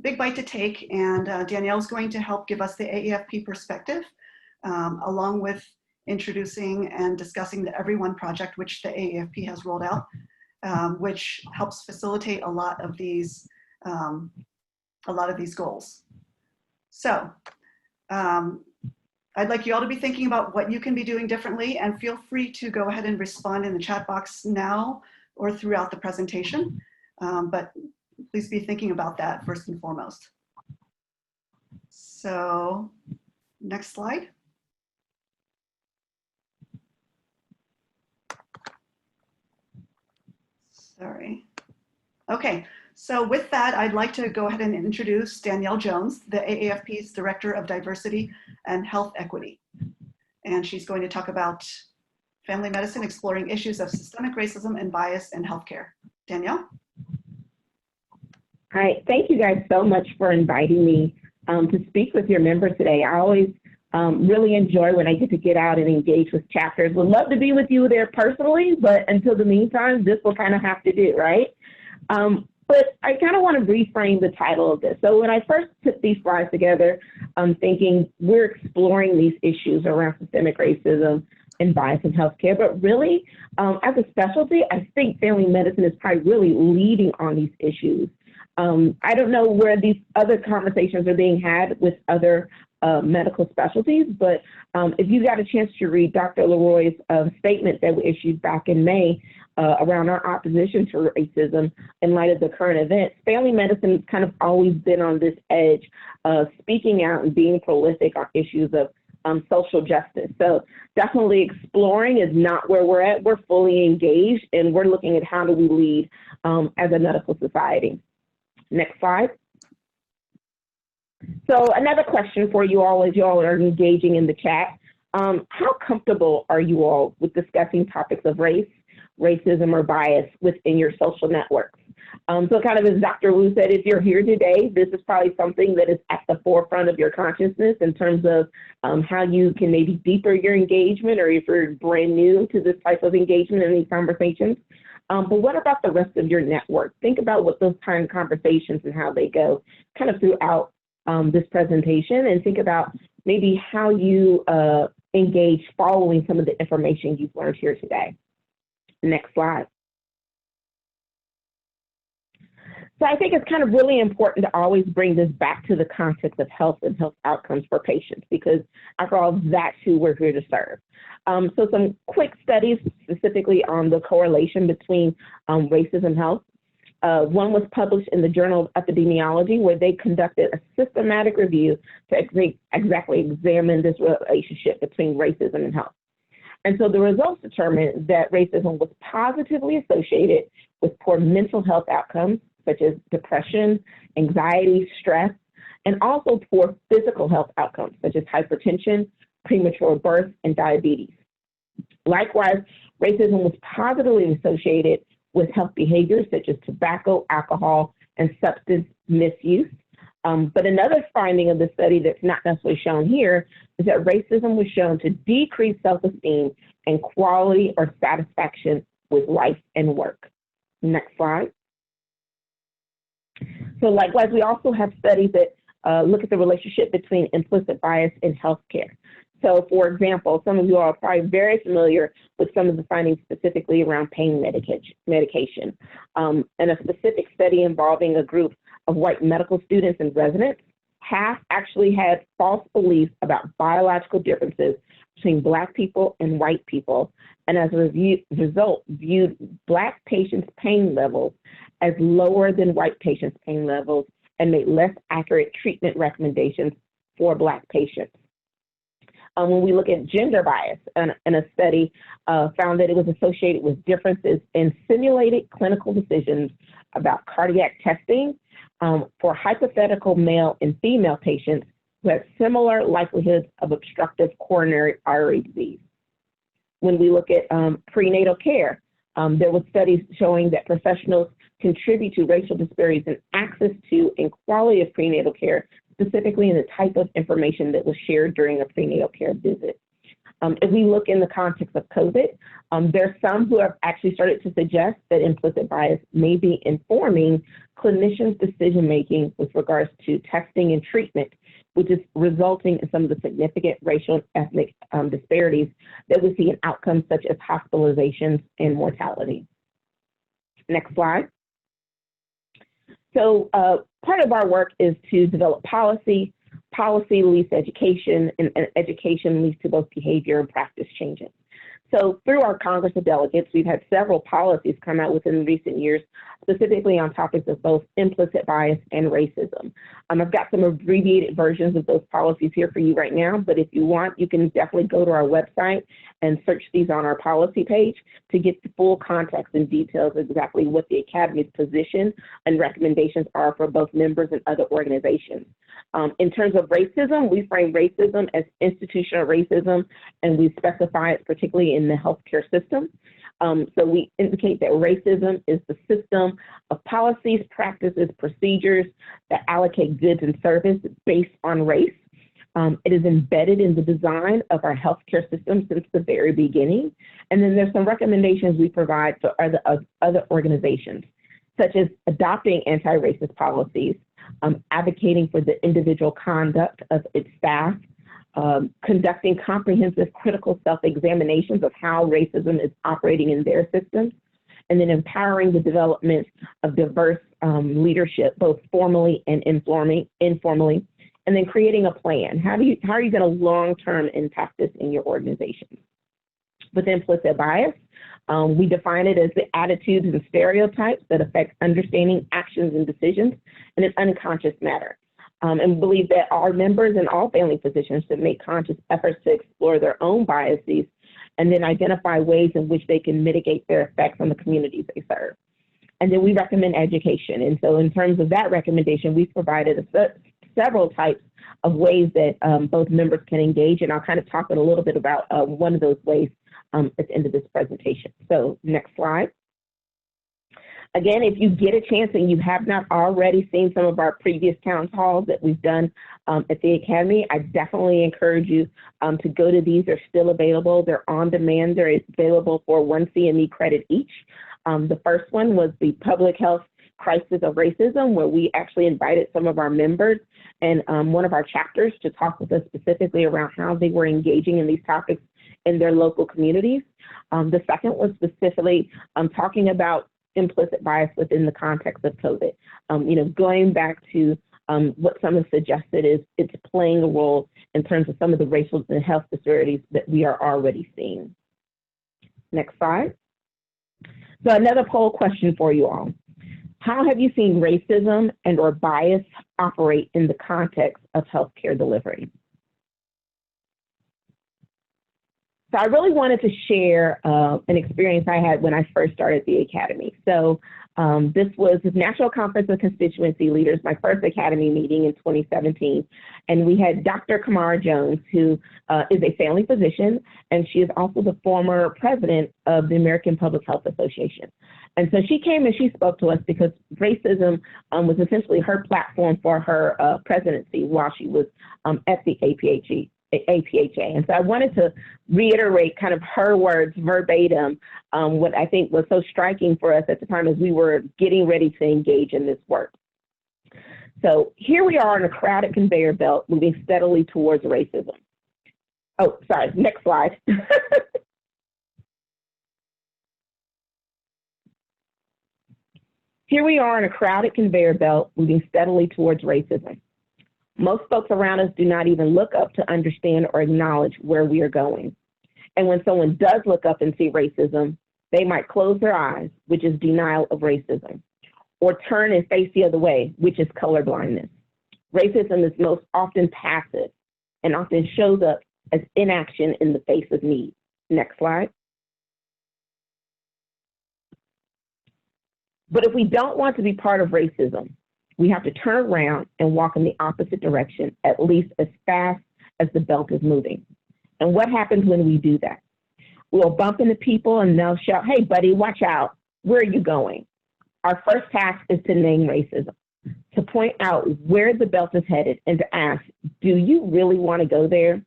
big bite to take, and Danielle's going to help give us the AAFP perspective, along with introducing and discussing the Everyone project, which the AAFP has rolled out, which helps facilitate a lot of these goals. So I'd like you all to be thinking about what you can be doing differently, and feel free to go ahead and respond in the chat box now or throughout the presentation. But please be thinking about that first and foremost. So next slide. Sorry. Okay, so with that, I'd like to go ahead and introduce Danielle Jones, the AAFP's Director of Diversity and Health Equity. And she's going to talk about family medicine, exploring issues of systemic racism and bias in healthcare. Danielle? All right, thank you guys so much for inviting me to speak with your members today. I always really enjoy when I get out and engage with chapters. Would love to be with you there personally, but until the meantime, this will kind of have to do, right? But I kind of want to reframe the title of this. So when I first put these slides together, I'm thinking we're exploring these issues around systemic racism and bias in healthcare, but really, as a specialty, I think family medicine is probably really leading on these issues. I don't know where these other conversations are being had with other medical specialties, but if you got a chance to read Dr. Leroy's statement that we issued back in May around our opposition to racism in light of the current events, family medicine has kind of always been on this edge of speaking out and being prolific on issues of social justice. So definitely exploring is not where we're at. We're fully engaged, and we're looking at how do we lead as a medical society. Next slide. So another question for you all as you all are engaging in the chat. How comfortable are you all with discussing topics of race, racism, or bias within your social networks? So kind of as Dr. Wu said, if you're here today, this is probably something that is at the forefront of your consciousness in terms of how you can maybe deepen your engagement, or if you're brand new to this type of engagement in these conversations. But what about the rest of your network? Think about what those kind of conversations and how they go kind of throughout this presentation, and think about maybe how you engage following some of the information you've learned here today. Next slide. So I think it's kind of really important to always bring this back to the context of health and health outcomes for patients, because after all, that's who we're here to serve. So some quick studies specifically on the correlation between racism and health. One was published in the Journal of Epidemiology, where they conducted a systematic review to exactly examine this relationship between racism and health. And so the results determined that racism was positively associated with poor mental health outcomes, such as depression, anxiety, stress, and also poor physical health outcomes, such as hypertension, premature birth, and diabetes. Likewise, racism was positively associated with health behaviors such as tobacco, alcohol, and substance misuse. But another finding of the study that's not necessarily shown here is that racism was shown to decrease self-esteem and quality or satisfaction with life and work. Next slide. So likewise, we also have studies that look at the relationship between implicit bias in healthcare. So for example, some of you are probably very familiar with some of the findings specifically around pain medication. And a specific study involving a group of white medical students and residents, half actually had false beliefs about biological differences between Black people and white people, and as a result, viewed Black patients' pain levels as lower than white patients' pain levels and made less accurate treatment recommendations for Black patients. When we look at gender bias, and a study found that it was associated with differences in simulated clinical decisions about cardiac testing for hypothetical male and female patients who had similar likelihoods of obstructive coronary artery disease. When we look at prenatal care, there were studies showing that professionals contribute to racial disparities in access to and quality of prenatal care, specifically in the type of information that was shared during a prenatal care visit. If we look in the context of COVID, there's some who have actually started to suggest that implicit bias may be informing clinicians' decision-making with regards to testing and treatment, which is resulting in some of the significant racial and ethnic disparities that we see in outcomes such as hospitalizations and mortality. Next slide. So part of our work is to develop policy. Policy leads to education, and education leads to both behavior and practice changes. So through our Congress of Delegates, we've had several policies come out within recent years, specifically on topics of both implicit bias and racism. I've got some abbreviated versions of those policies here for you right now, but if you want, you can definitely go to our website and search these on our policy page to get the full context and details of exactly what the Academy's position and recommendations are for both members and other organizations. In terms of racism, we frame racism as institutional racism, and we specify it particularly in the healthcare system. So we indicate that racism is the system of policies, practices, procedures that allocate goods and services based on race. It is embedded in the design of our healthcare system since the very beginning. And then there's some recommendations we provide for other organizations, such as adopting anti-racist policies, advocating for the individual conduct of its staff, conducting comprehensive critical self-examinations of how racism is operating in their systems, and then empowering the development of diverse leadership, both formally and informally, and then creating a plan. How are you going to long-term impact this in your organization? With implicit bias, we define it as the attitudes and stereotypes that affect understanding, actions, and decisions in an unconscious matter. And believe that our members and all family physicians should make conscious efforts to explore their own biases and then identify ways in which they can mitigate their effects on the communities they serve. And then we recommend education. And so in terms of that recommendation, we've provided several types of ways that both members can engage. And I'll kind of talk a little bit about one of those ways at the end of this presentation. So next slide. Again, if you get a chance and you have not already seen some of our previous town halls that we've done at the Academy, I definitely encourage you to go to these. They're still available. They're on demand. They're available for 1 CME credit each. The first one was the Public Health Crisis of Racism, where we actually invited some of our members and one of our chapters to talk with us specifically around how they were engaging in these topics in their local communities. The second was specifically talking about implicit bias within the context of COVID. Going back to what some have suggested is it's playing a role in terms of some of the racial and health disparities that we are already seeing. Next slide. So another poll question for you all. How have you seen racism and or bias operate in the context of healthcare delivery? So I really wanted to share an experience I had when I first started the Academy. So this was the National Conference of Constituency Leaders, my first Academy meeting in 2017. And we had Dr. Danielle Jones, who is a family physician, and she is also the former president of the American Public Health Association. And so she came and she spoke to us because racism was essentially her platform for her presidency while she was at the APHA. And so I wanted to reiterate kind of her words verbatim, what I think was so striking for us at the time as we were getting ready to engage in this work. So here we are on a crowded conveyor belt moving steadily towards racism. Oh, sorry, next slide. Here we are on a crowded conveyor belt moving steadily towards racism. Most folks around us do not even look up to understand or acknowledge where we are going. And when someone does look up and see racism, they might close their eyes, which is denial of racism, or turn and face the other way, which is colorblindness. Racism is most often passive and often shows up as inaction in the face of need. Next slide. But if we don't want to be part of racism, we have to turn around and walk in the opposite direction, at least as fast as the belt is moving. And what happens when we do that? We'll bump into people and they'll shout, "Hey, buddy, watch out. Where are you going?" Our first task is to name racism, to point out where the belt is headed and to ask, do you really want to go there?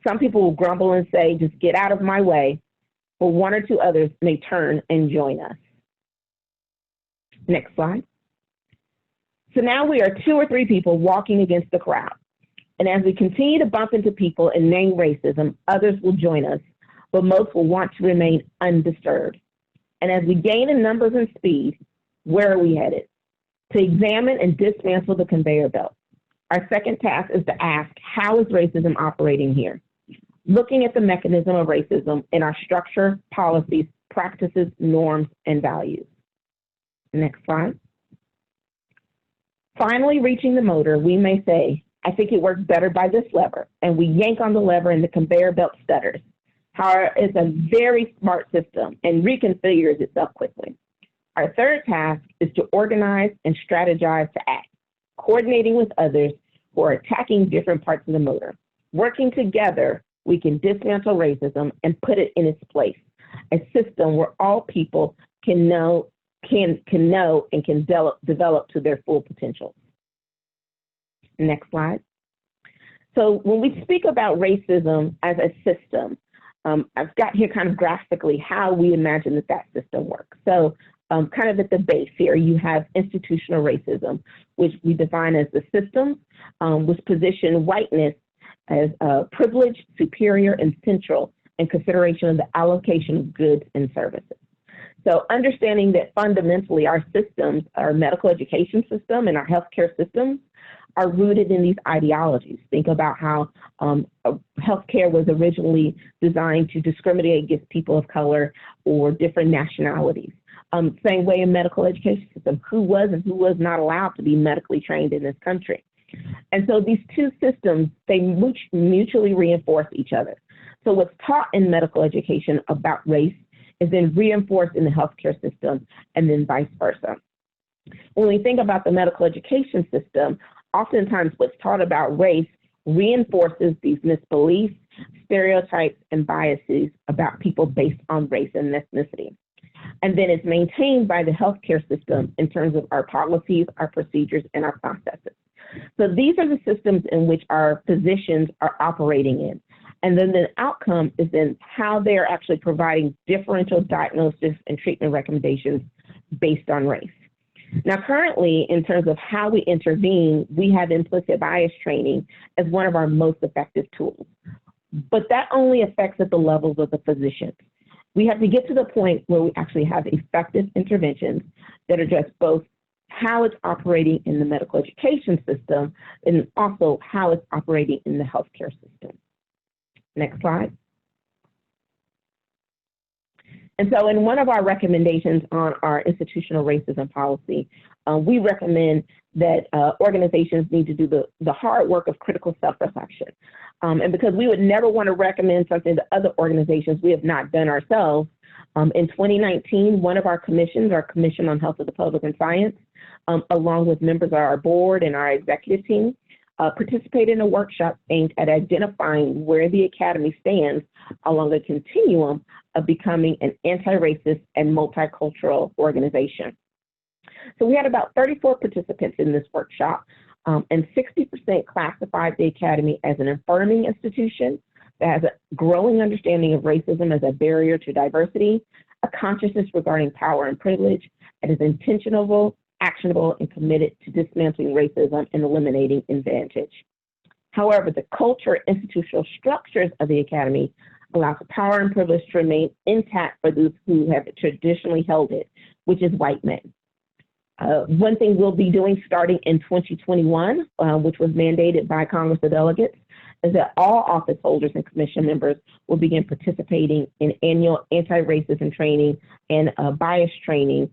Some people will grumble and say, just get out of my way, but one or two others may turn and join us. Next slide. So now we are 2 or 3 people walking against the crowd. And as we continue to bump into people and name racism, others will join us, but most will want to remain undisturbed. And as we gain in numbers and speed, where are we headed? To examine and dismantle the conveyor belt. Our second task is to ask, how is racism operating here? Looking at the mechanism of racism in our structure, policies, practices, norms, and values. Next slide. Finally, reaching the motor, we may say, I think it works better by this lever, and we yank on the lever and the conveyor belt stutters. However, it's a very smart system and reconfigures itself quickly. Our third task is to organize and strategize to act, coordinating with others who are attacking different parts of the motor. Working together, we can dismantle racism and put it in its place, a system where all people can know and can develop to their full potential. Next slide. So when we speak about racism as a system, I've got here kind of graphically how we imagine that system works. So kind of at the base here, you have institutional racism, which we define as the system which position whiteness as privileged, superior, and central in consideration of the allocation of goods and services. So understanding that fundamentally our systems, our medical education system and our healthcare systems are rooted in these ideologies. Think about how healthcare was originally designed to discriminate against people of color or different nationalities. Same way in medical education system, who was and who was not allowed to be medically trained in this country. And so these two systems, they mutually reinforce each other. So what's taught in medical education about race is then reinforced in the healthcare system and then vice versa. When we think about the medical education system, oftentimes what's taught about race reinforces these misbeliefs, stereotypes, and biases about people based on race and ethnicity. And then it's maintained by the healthcare system in terms of our policies, our procedures, and our processes. So these are the systems in which our physicians are operating in. And then the outcome is then how they are actually providing differential diagnosis and treatment recommendations based on race. Now, currently, in terms of how we intervene, we have implicit bias training as one of our most effective tools. But that only affects at the levels of the physicians. We have to get to the point where we actually have effective interventions that address both how it's operating in the medical education system and also how it's operating in the healthcare system. Next slide. And so in one of our recommendations on our institutional racism policy, we recommend that organizations need to do the hard work of critical self-reflection. And because we would never want to recommend something to other organizations we have not done ourselves, in 2019, one of our commissions, our Commission on Health of the Public and Science, along with members of our board and our executive team, participated in a workshop aimed at identifying where the Academy stands along a continuum of becoming an anti-racist and multicultural organization. So we had about 34 participants in this workshop, and 60% classified the Academy as an affirming institution that has a growing understanding of racism as a barrier to diversity, a consciousness regarding power and privilege, and is intentional, actionable, and committed to dismantling racism and eliminating advantage. However, the culture and institutional structures of the Academy allow for power and privilege to remain intact for those who have traditionally held it, which is white men. One thing we'll be doing starting in 2021, which was mandated by Congress of Delegates, is that all office holders and commission members will begin participating in annual anti-racism training and bias training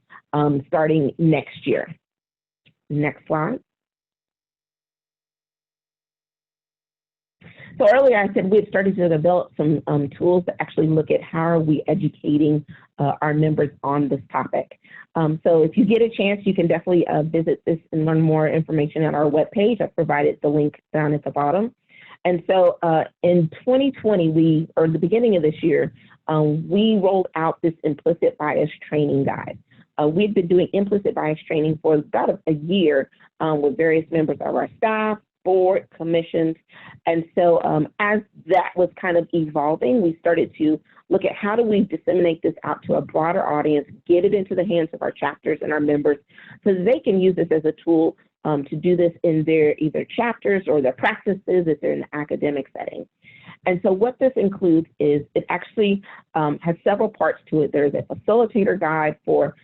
starting next year. Next slide. So earlier I said we had started to develop some tools to actually look at how are we educating our members on this topic. So if you get a chance, you can definitely visit this and learn more information on our webpage. I've provided the link down at the bottom. And so in 2020, or the beginning of this year, we rolled out this implicit bias training guide. We've been doing implicit bias training for about a year with various members of our staff, board, commissions. And so as that was kind of evolving, we started to look at how do we disseminate this out to a broader audience, get it into the hands of our chapters and our members so that they can use this as a tool to do this in their either chapters or their practices if they're in an academic setting. And so what this includes is it actually has several parts to it. There's a facilitator guide for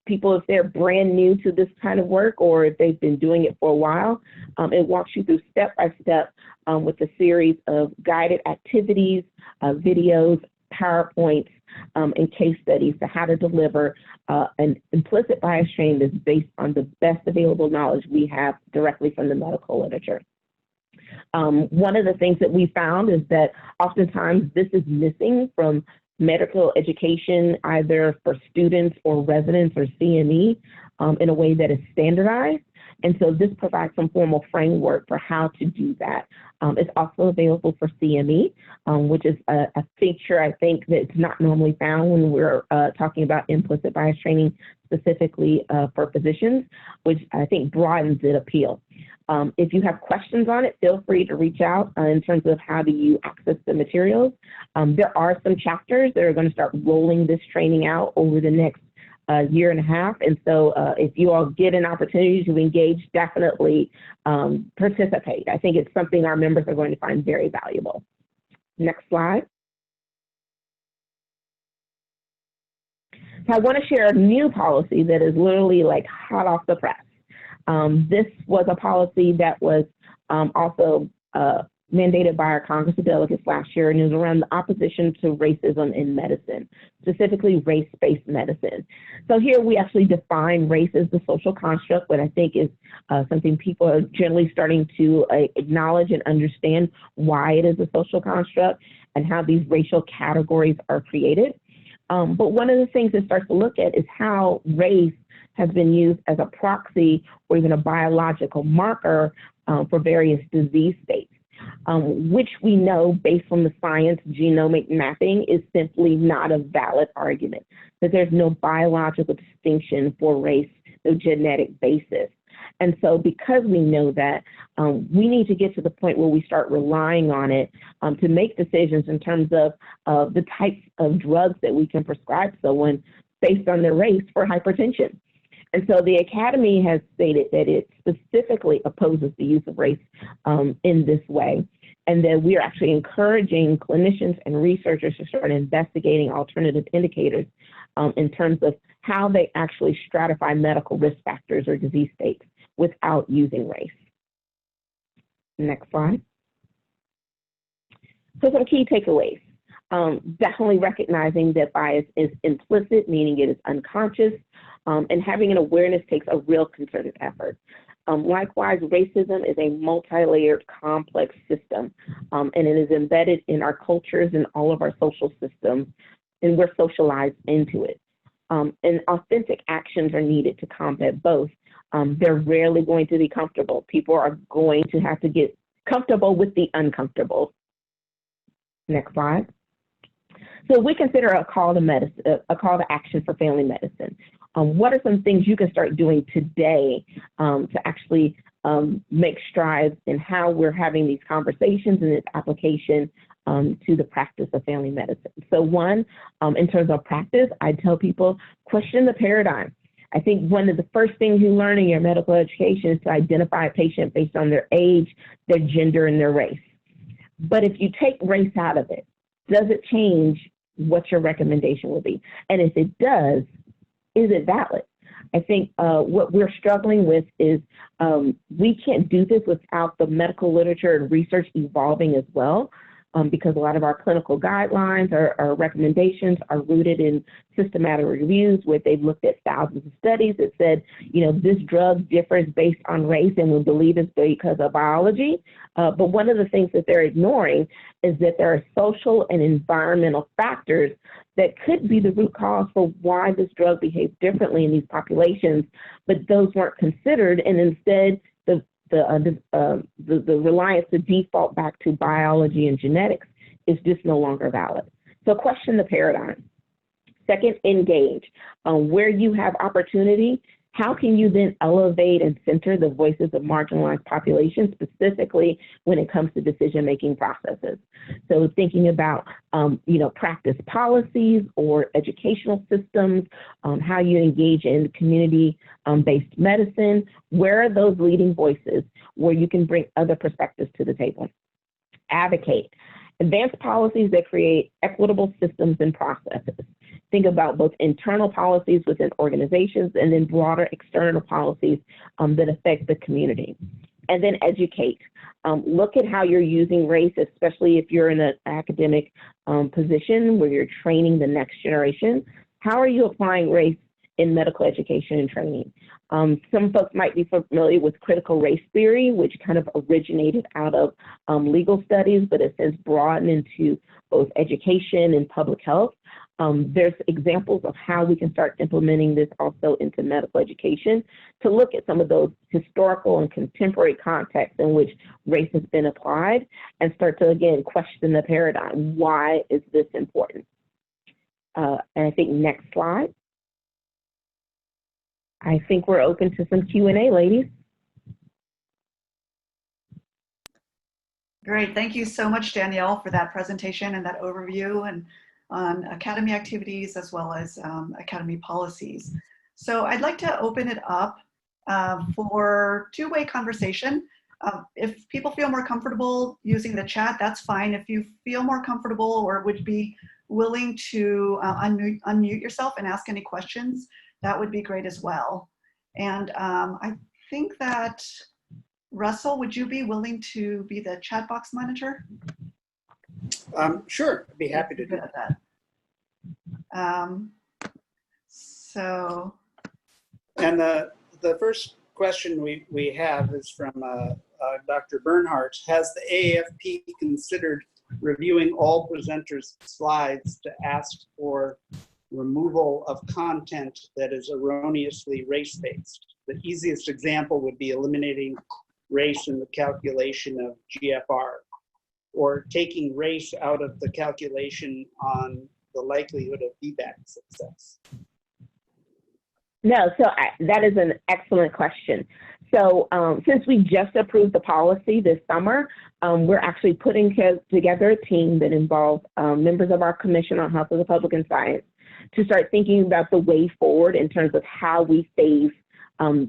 people if they're brand new to this kind of work or if they've been doing it for a while. It walks you through step by step with a series of guided activities, videos, PowerPoints, and case studies to how to deliver an implicit bias training that's based on the best available knowledge we have directly from the medical literature. One of the things that we found is that oftentimes this is missing from medical education, either for students or residents or CME in a way that is standardized. And so this provides some formal framework for how to do that. It's also available for CME, which is a feature I think that's not normally found when we're talking about implicit bias training specifically for physicians, which I think broadens its appeal. If you have questions on it, feel free to reach out in terms of how do you access the materials. There are some chapters that are going to start rolling this training out over the next year and a half. And so if you all get an opportunity to engage, definitely participate. I think it's something our members are going to find very valuable. Next slide. So I want to share a new policy that is literally like hot off the press. This was a policy that was also mandated by our Congress of Delegates last year, and it was around the opposition to racism in medicine, specifically race-based medicine. So here we actually define race as the social construct, but I think is something people are generally starting to acknowledge and understand why it is a social construct and how these racial categories are created. But one of the things it starts to look at is how race has been used as a proxy or even a biological marker for various disease states, which we know based on the science genomic mapping is simply not a valid argument, that there's no biological distinction for race, no genetic basis. And so because we know that, we need to get to the point where we start relying on it to make decisions in terms of the types of drugs that we can prescribe someone based on their race for hypertension. And so the Academy has stated that it specifically opposes the use of race in this way, and that we are actually encouraging clinicians and researchers to start investigating alternative indicators in terms of how they actually stratify medical risk factors or disease states without using race. Next slide. So some key takeaways. Definitely recognizing that bias is implicit, meaning it is unconscious, and having an awareness takes a real concerted effort. Likewise, racism is a multi-layered, complex system, and it is embedded in our cultures and all of our social systems, and we're socialized into it. And authentic actions are needed to combat both. They're rarely going to be comfortable. People are going to have to get comfortable with the uncomfortable. Next slide. So we consider a call to action for family medicine. What are some things you can start doing today to actually make strides in how we're having these conversations and its application to the practice of family medicine? So one, in terms of practice, I tell people, question the paradigm. I think one of the first things you learn in your medical education is to identify a patient based on their age, their gender, and their race. But if you take race out of it, does it change what your recommendation will be? And if it does, is it valid? I think what we're struggling with is we can't do this without the medical literature and research evolving as well, because a lot of our clinical guidelines, our recommendations are rooted in systematic reviews where they've looked at thousands of studies that said, you know, this drug differs based on race and we believe it's because of biology. But one of the things that they're ignoring is that there are social and environmental factors that could be the root cause for why this drug behaves differently in these populations, but those weren't considered, and instead the reliance to default back to biology and genetics is just no longer valid. So question the paradigm. Second, engage. Where you have opportunity, How can you then elevate and center the voices of marginalized populations, specifically when it comes to decision-making processes? So thinking about, practice policies or educational systems, how you engage in community-based medicine. Where are those leading voices where you can bring other perspectives to the table? Advocate. Advance policies that create equitable systems and processes. Think about both internal policies within organizations and then broader external policies that affect the community. And then educate. Look at how you're using race, especially if you're in an academic position where you're training the next generation. How are you applying race in medical education and training? Some folks might be familiar with critical race theory, which kind of originated out of legal studies, but it has broadened into both education and public health. There's examples of how we can start implementing this also into medical education to look at some of those historical and contemporary contexts in which race has been applied and start to, again, question the paradigm. Why is this important? And I think next slide. I think we're open to some Q&A, ladies. Great. Thank you so much, Danielle, for that presentation and that overview and on Academy activities as well as Academy policies. So I'd like to open it up for two-way conversation. If people feel more comfortable using the chat, that's fine. If you feel more comfortable or would be willing to unmute yourself and ask any questions, that would be great as well. And I think that, Russell, would you be willing to be the chat box monitor? Sure, I'd be happy to do that. And the first question we have is from Dr. Bernhardt. Has the AAFP considered reviewing all presenters' slides to ask for removal of content that is erroneously race-based? The easiest example would be eliminating race in the calculation of GFR, or taking race out of the calculation on the likelihood of feedback success. No, so that is an excellent question. So since we just approved the policy this summer, we're actually putting together a team that involves members of our Commission on Health of the Public and Science to start thinking about the way forward in terms of how we phase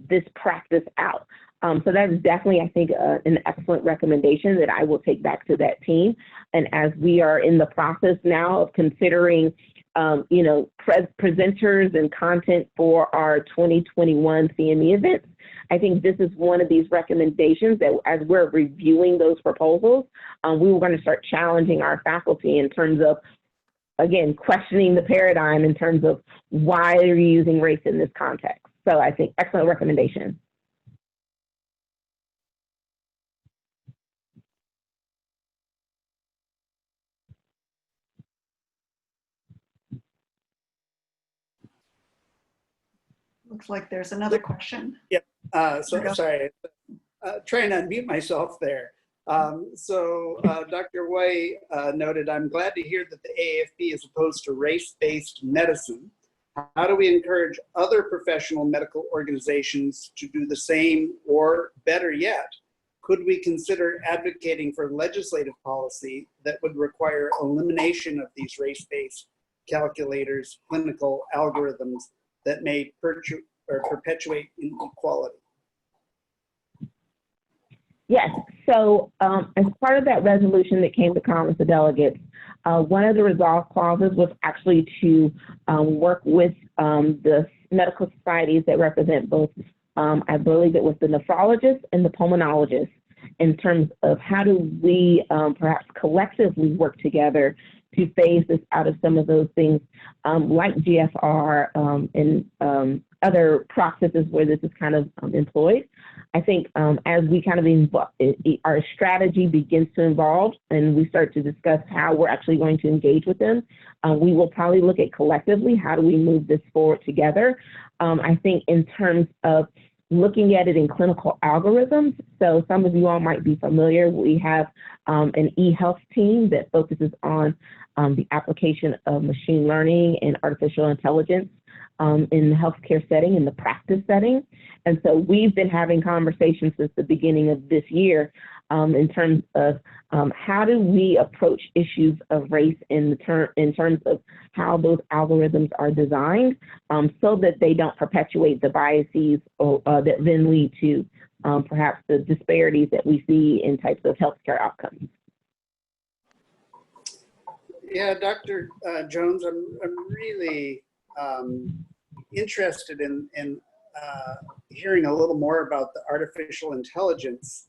this practice out. So that's definitely, I think, an excellent recommendation that I will take back to that team. And as we are in the process now of considering, presenters and content for our 2021 CME events, I think this is one of these recommendations that as we're reviewing those proposals, we were going to start challenging our faculty in terms of, again, questioning the paradigm in terms of why are you using race in this context. So I think excellent recommendation. Looks like there's another question. Yep. Sorry, trying to unmute myself there. Dr. Way noted, I'm glad to hear that the AAFP is opposed to race-based medicine. How do we encourage other professional medical organizations to do the same, or better yet, could we consider advocating for legislative policy that would require elimination of these race-based calculators, clinical algorithms that may perpetuate inequality? Yes, so as part of that resolution that came to Congress of Delegates, one of the resolve clauses was actually to work with the medical societies that represent both, I believe it was the nephrologists and the pulmonologists, in terms of how do we perhaps collectively work together to phase this out of some of those things like GFR and other processes where this is kind of employed. I think as we kind of our strategy begins to evolve and we start to discuss how we're actually going to engage with them, we will probably look at collectively how do we move this forward together. I think in terms of looking at it in clinical algorithms, so some of you all might be familiar, we have an e-health team that focuses on the application of machine learning and artificial intelligence in the healthcare setting, in the practice setting. And so we've been having conversations since the beginning of this year in terms of how do we approach issues of race in terms of how those algorithms are designed so that they don't perpetuate the biases that then lead to perhaps the disparities that we see in types of healthcare outcomes. Yeah, Dr. Jones, I'm really interested in hearing a little more about the artificial intelligence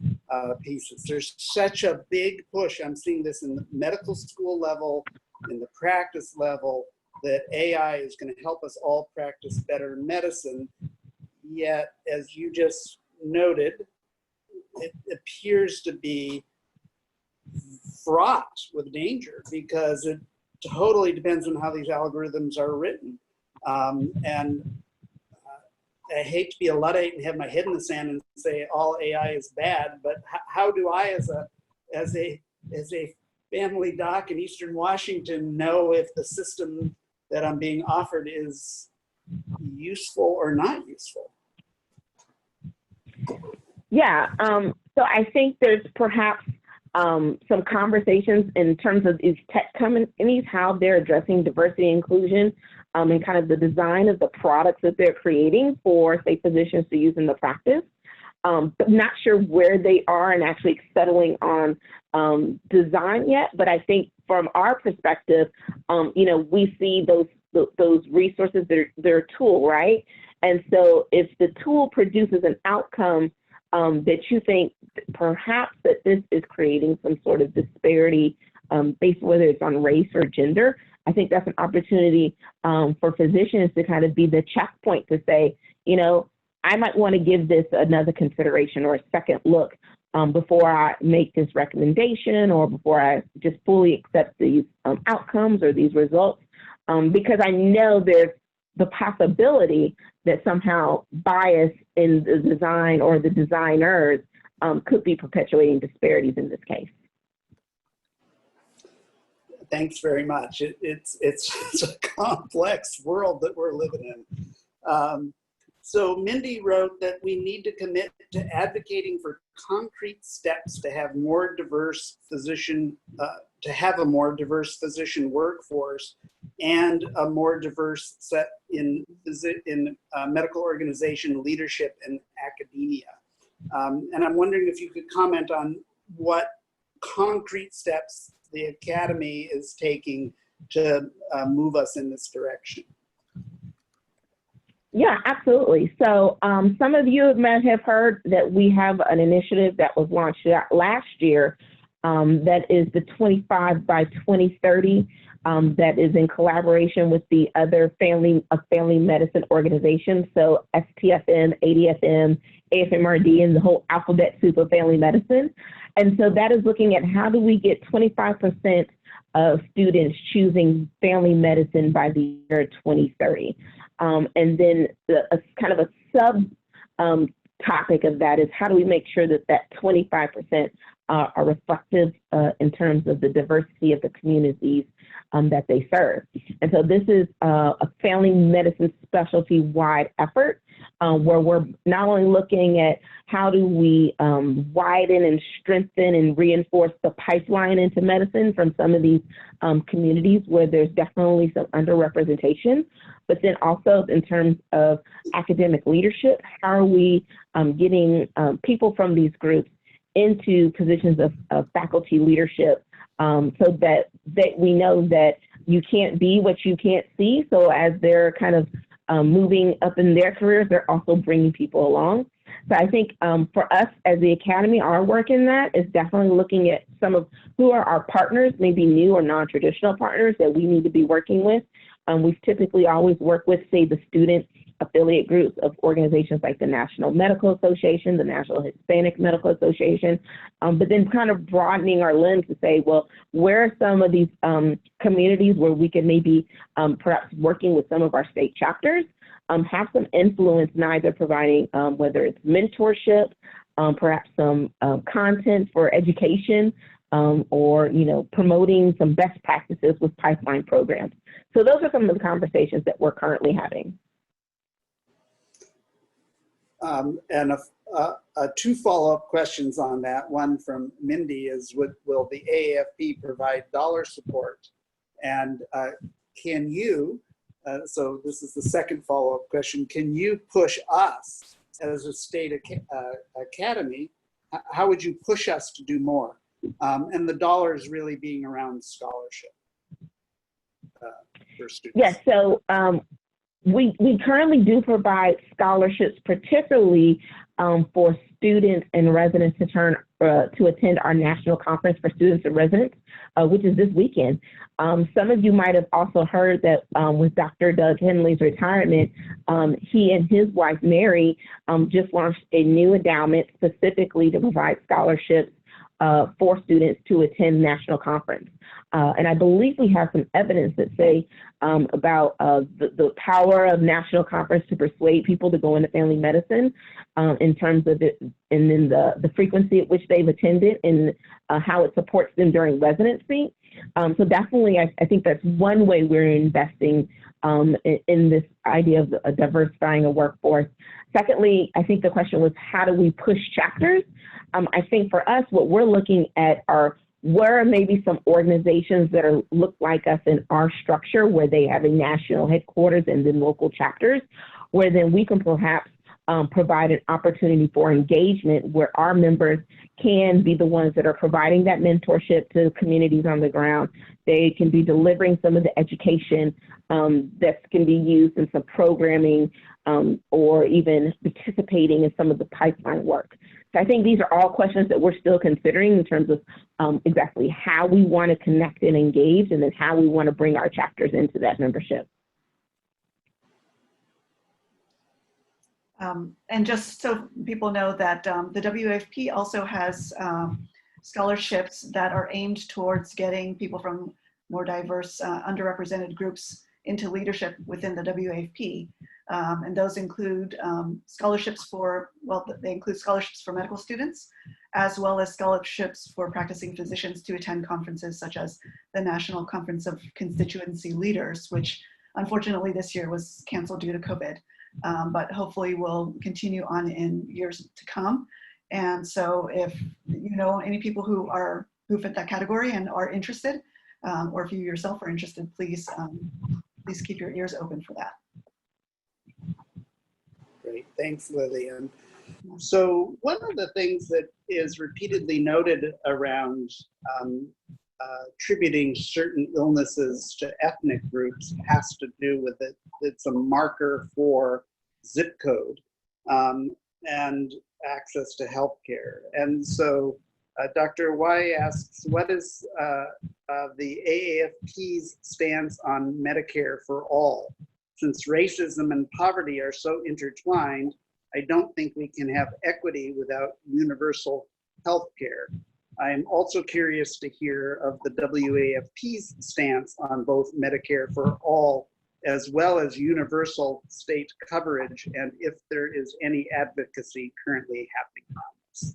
pieces. There's such a big push. I'm seeing this in the medical school level, in the practice level, that AI is going to help us all practice better medicine. Yet, as you just noted, it appears to be fraught with danger because it totally depends on how these algorithms are written. I hate to be a Luddite and have my head in the sand and say all AI is bad, but how do I, as a family doc in Eastern Washington, know if the system that I'm being offered is useful or not useful? Yeah, so I think there's perhaps some conversations in terms of these tech companies, how they're addressing diversity and inclusion and kind of the design of the products that they're creating for, say, physicians to use in the practice. But not sure where they are and actually settling on design yet. But I think from our perspective, we see those resources, they're a tool, right? And so if the tool produces an outcome that you think perhaps that this is creating some sort of disparity based whether it's on race or gender, I think that's an opportunity for physicians to kind of be the checkpoint to say, I might want to give this another consideration or a second look before I make this recommendation or before I just fully accept these outcomes or these results, because I know there's the possibility that somehow bias in the design or the designers could be perpetuating disparities in this case. Thanks very much. It's a complex world that we're living in. So Mindy wrote that we need to commit to advocating for concrete steps to have more diverse physician, workforce and a more diverse set in medical organization leadership and academia. And I'm wondering if you could comment on what concrete steps the Academy is taking to move us in this direction. Yeah, absolutely. So some of you might have heard that we have an initiative that was launched last year that is the 25 by 2030 that is in collaboration with the other family medicine organizations. So STFM, ADFM, AFMRD, and the whole alphabet soup of family medicine. And so that is looking at how do we get 25% of students choosing family medicine by the year 2030. And then a kind of a sub topic of that is how do we make sure that that 25% are reflective in terms of the diversity of the communities that they serve. And so this is a family medicine specialty-wide effort where we're not only looking at how do we widen and strengthen and reinforce the pipeline into medicine from some of these communities where there's definitely some underrepresentation, but then also in terms of academic leadership, how are we getting people from these groups into positions of faculty leadership so that we know that you can't be what you can't see. So as they're kind of moving up in their careers, they're also bringing people along. So I think for us as the Academy, our work in that is definitely looking at some of who are our partners, maybe new or non-traditional partners that we need to be working with. We've typically always worked with, say, the student affiliate groups of organizations like the National Medical Association, the National Hispanic Medical Association, but then kind of broadening our lens to say, well, where are some of these communities where we can maybe perhaps working with some of our state chapters, have some influence in either providing whether it's mentorship, perhaps some content for education, or promoting some best practices with pipeline programs. So those are some of the conversations that we're currently having. And two follow-up questions on that. One from Mindy is, will the AAFP provide dollar support? And can you, so this is the second follow-up question, can you push us as a state academy? How would you push us to do more? And the dollars really being around scholarship for students. Yes, so we currently do provide scholarships, particularly for students and residents to attend our national conference for students and residents, which is this weekend. Some of you might have also heard that with Dr. Doug Henley's retirement, he and his wife, Mary, just launched a new endowment specifically to provide scholarships for students to attend national conference. And I believe we have some evidence that say about the power of national conference to persuade people to go into family medicine in terms of it, and then the frequency at which they've attended and how it supports them during residency. So definitely, I think that's one way we're investing in this idea of diversifying a workforce. Secondly, I think the question was, how do we push chapters? I think for us, what we're looking at are where are maybe some organizations that look like us in our structure, where they have a national headquarters and then local chapters, where then we can perhaps provide an opportunity for engagement where our members can be the ones that are providing that mentorship to communities on the ground. They can be delivering some of the education that can be used in some programming or even participating in some of the pipeline work. So I think these are all questions that we're still considering in terms of exactly how we want to connect and engage, and then how we want to bring our chapters into that membership. And just so people know that the WAFP also has scholarships that are aimed towards getting people from more diverse, underrepresented groups into leadership within the WAFP. And those include scholarships for, well, they include scholarships for medical students, as well as scholarships for practicing physicians to attend conferences such as the National Conference of Constituency Leaders, which unfortunately this year was canceled due to COVID. But hopefully will continue on in years to come. And so if you know any people who fit that category and are interested, or if you yourself are interested, please keep your ears open for that. Great, thanks, Lillian. So one of the things that is repeatedly noted around attributing certain illnesses to ethnic groups has to do with it. It's a marker for zip code and access to healthcare. And so Dr. Y asks, what is the AAFP's stance on Medicare for all? Since racism and poverty are so intertwined, I don't think we can have equity without universal healthcare. I am also curious to hear of the WAFP's stance on both Medicare for all as well as universal state coverage, and if there is any advocacy currently happening on this.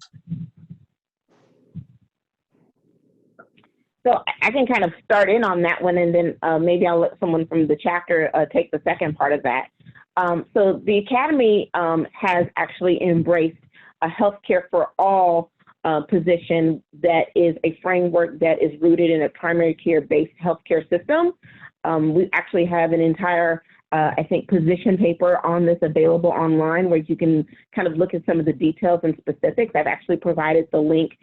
So I can kind of start in on that one, and then maybe I'll let someone from the chapter take the second part of that. So the Academy has actually embraced a healthcare for all position that is a framework that is rooted in a primary care-based healthcare system. We actually have an entire, I think, position paper on this available online where you can kind of look at some of the details and specifics. I've actually provided the link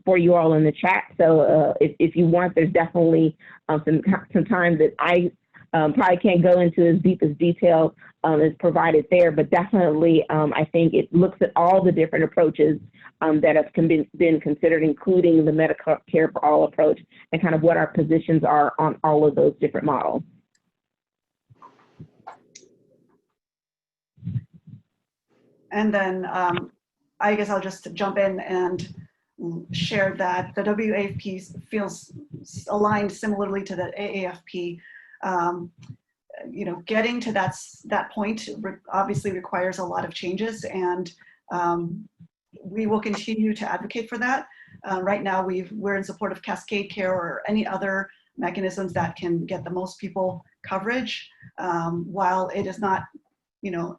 for you all in the chat. So if you want, there's definitely some time that I probably can't go into as deep as detail is provided there, but definitely I think it looks at all the different approaches that have been considered, including the Medicare for all approach, and kind of what our positions are on all of those different models. And then I guess I'll just jump in and share that the WAFP feels aligned similarly to the AAFP. You know, getting to that point obviously requires a lot of changes, and we will continue to advocate for that. Right now, we're in support of Cascade Care or any other mechanisms that can get the most people coverage. While it is not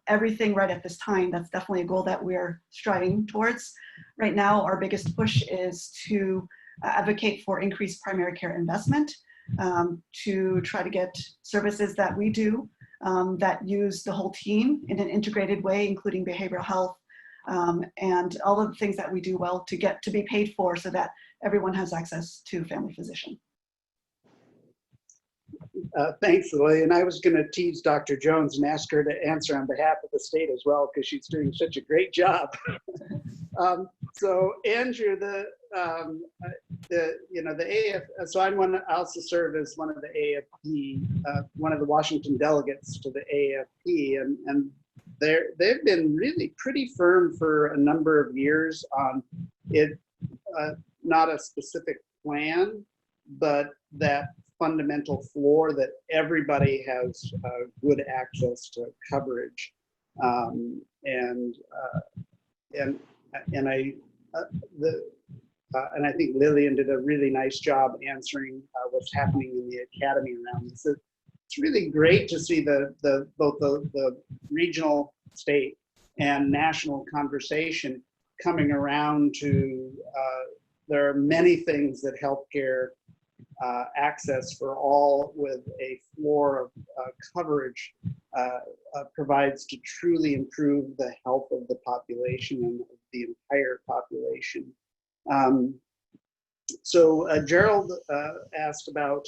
everything right at this time. That's definitely a goal that we're striving towards. Right now, our biggest push is to advocate for increased primary care investment, to try to get services that we do that use the whole team in an integrated way, including behavioral health, and all of the things that we do well to get to be paid for so that everyone has access to family physician. Thanks, Lily. And I was going to tease Dr. Jones and ask her to answer on behalf of the state as well, because she's doing such a great job. So Andrew, the AAF, so I also serve as one of the AAFP, one of the Washington delegates to the AAFP, and they've been really pretty firm for a number of years on it, not a specific plan, but that fundamental floor that everybody has good access to coverage, and I think Lillian did a really nice job answering what's happening in the academy around this. It's really great to see both the regional, state, and national conversation coming around to. There are many things that healthcare access for all with a floor of coverage provides to truly improve the health of the population and the entire population. So Gerald asked about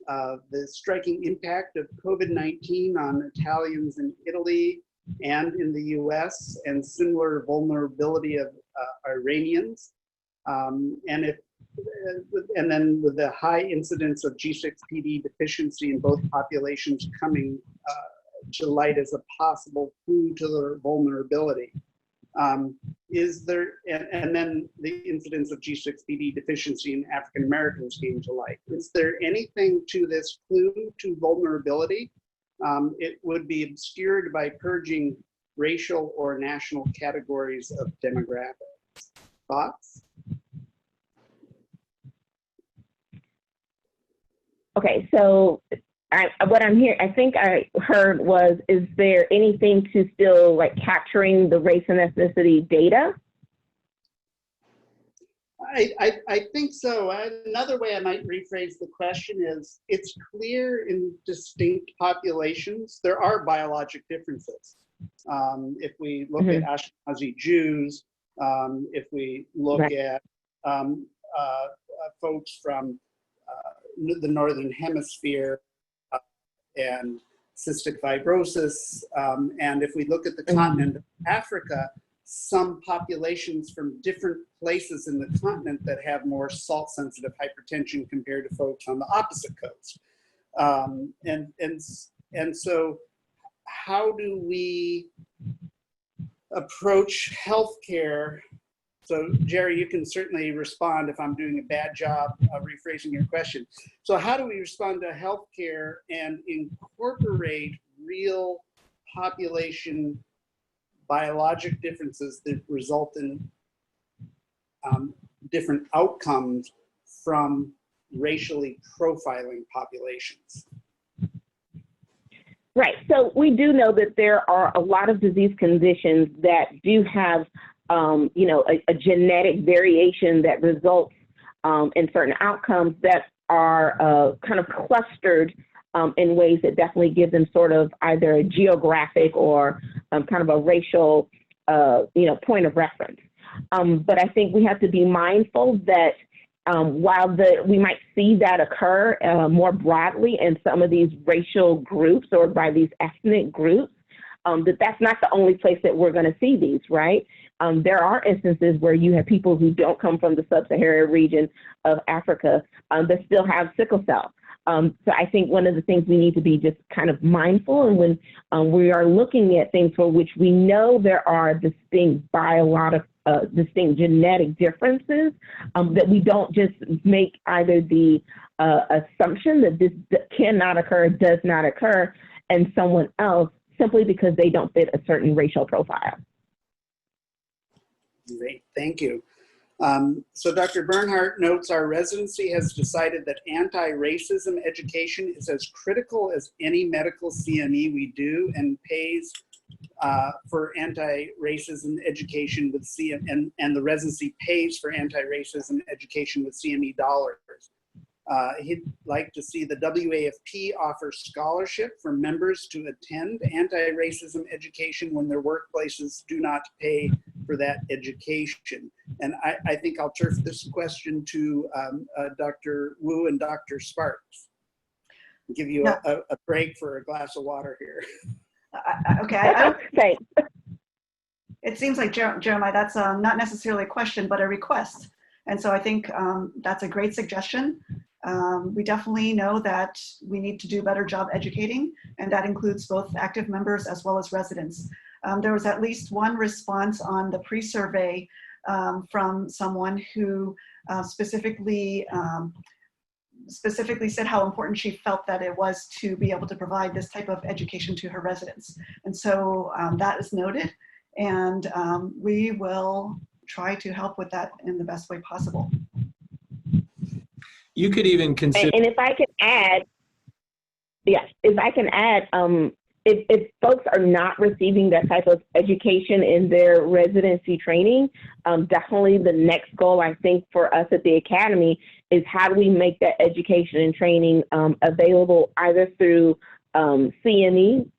the striking impact of COVID-19 on Italians in Italy and in the US, and similar vulnerability of Iranians. And then with the high incidence of G6PD deficiency in both populations coming to light as a possible clue to their vulnerability. Is there, and then the incidence of G6PD deficiency in African Americans came to light. Is there anything to this clue to vulnerability? It would be obscured by purging racial or national categories of demographics. Thoughts? Okay, so what I'm hearing, I think I heard was, is there anything to still like capturing the race and ethnicity data? I think so. Another way I might rephrase the question is, it's clear in distinct populations, there are biologic differences. If we look at Ashkenazi Jews, if we look at folks from the Northern Hemisphere and cystic fibrosis, and if we look at the continent of Africa, some populations from different places in the continent that have more salt-sensitive hypertension compared to folks on the opposite coast. And so how do we approach healthcare? So Jerry, you can certainly respond if I'm doing a bad job of rephrasing your question. So how do we respond to healthcare and incorporate real population biologic differences that result in different outcomes from racially profiling populations? Right, so we do know that there are a lot of disease conditions that do have a genetic variation that results in certain outcomes that are kind of clustered in ways that definitely give them sort of either a geographic or kind of a racial, point of reference. But I think we have to be mindful that while we might see that occur more broadly in some of these racial groups or by these ethnic groups, that's not the only place that we're going to see these, right? There are instances where you have people who don't come from the sub-Saharan region of Africa that still have sickle cell. So I think one of the things we need to be just kind of mindful, and when we are looking at things for which we know there are distinct distinct genetic differences, that we don't just make either the assumption that this cannot occur, does not occur, and someone else simply because they don't fit a certain racial profile. Great, thank you. So Dr. Bernhardt notes our residency has decided that anti-racism education is as critical as any medical CME we do and pays for anti-racism education with CM, and the residency pays for anti-racism education with CME dollars. He'd like to see the WAFP offer scholarship for members to attend anti-racism education when their workplaces do not pay for that education. And I think I'll turf this question to Dr. Wu and Dr. Sparks. Give you a break for a glass of water here. Okay. It seems like, Jeremiah, that's not necessarily a question, but a request. And so I think that's a great suggestion. We definitely know that we need to do a better job educating, and that includes both active members as well as residents. There was at least one response on the pre-survey from someone who specifically said how important she felt that it was to be able to provide this type of education to her residents. And so that is noted, and we will try to help with that in the best way possible. You could even consider. And if I can add, yes, if I can add, if folks are not receiving that type of education in their residency training, definitely the next goal, I think, for us at the Academy is how do we make that education and training available either through CME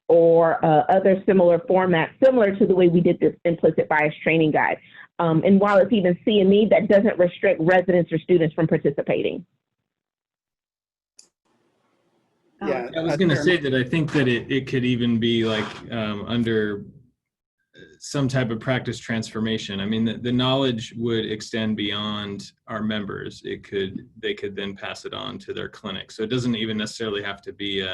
or other similar formats, similar to the way we did this implicit bias training guide. And while it's even CME, that doesn't restrict residents or students from participating. Yeah, I was going to say that I think that it could even be like under some type of practice transformation. I mean, the knowledge would extend beyond our members. They could then pass it on to their clinic. So it doesn't even necessarily have to be